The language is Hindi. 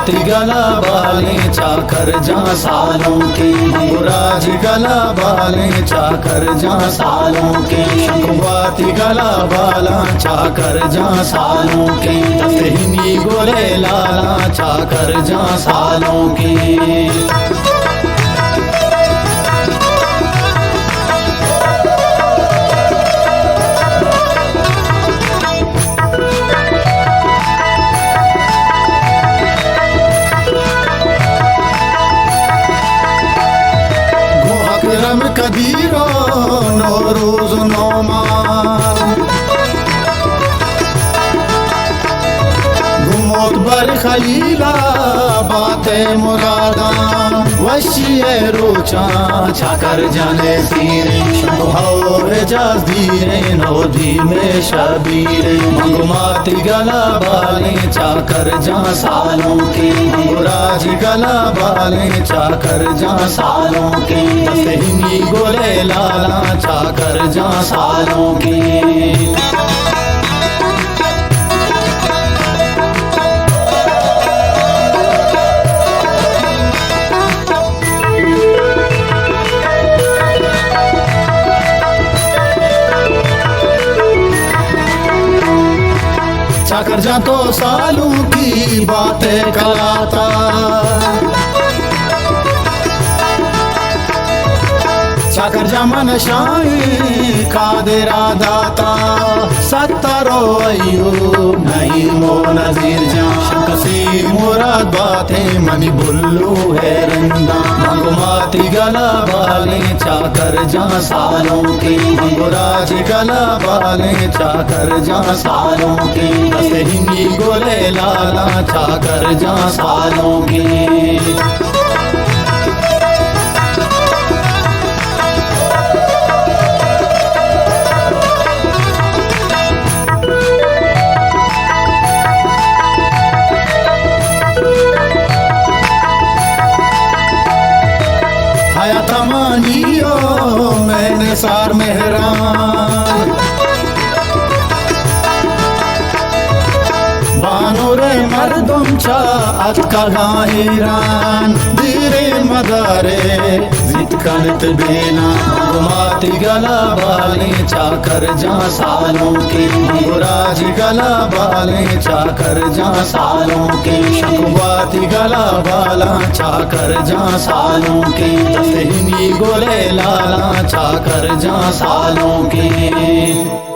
मंगुमाती गला बाले चाकर जा सालों के, मंगुराज गला बाले चाकर जा सालों के, शंकुवाती गला बाला चाकर जा सालों के, दस्तहिनी गोले लाला चाकर जा सालों के। कदीरो नौरोज नौमा घुमोत बर खलीला बातें मुरादा वशिए रोचा छाकर जाने तीरे शंकुहाओ जाज धीरे नौधी में शबीरे, मंगुमाती गला बाले चाकर जा सालों के, मंगुराज गला बाले चाकर जा सालों के, दस्तहिनी गोले लाला चाकर जा सालों के। चाकर जा तो सालों की बातें कराता, चाकर जा मन शाही कादिरा दाता, सत्तरो अयूब नहीं मो नजीर जा, कसी मुराद बातें मनी बुल्लू है रंदा, मंगुमाती गला बाले चाकर जा सालों के, मंगुराज गला बाले चाकर जा सालों के, दस्तहिनी गोले लाला चाकर जा सालों के। आया तमानियो मैंने सार मेहरान, बानोरे मर्दम चा अतका गायरान, धीरे मदारे जित कनत बेना, मंगुमाती गला बाले चाकर जा सालों के, मंगुराज गला बाले चाकर जा सालों के, शंकुवाती गला बाला चाकर जा सालों के, दस्तहिनी गोले लाला चाकर जा सालों के।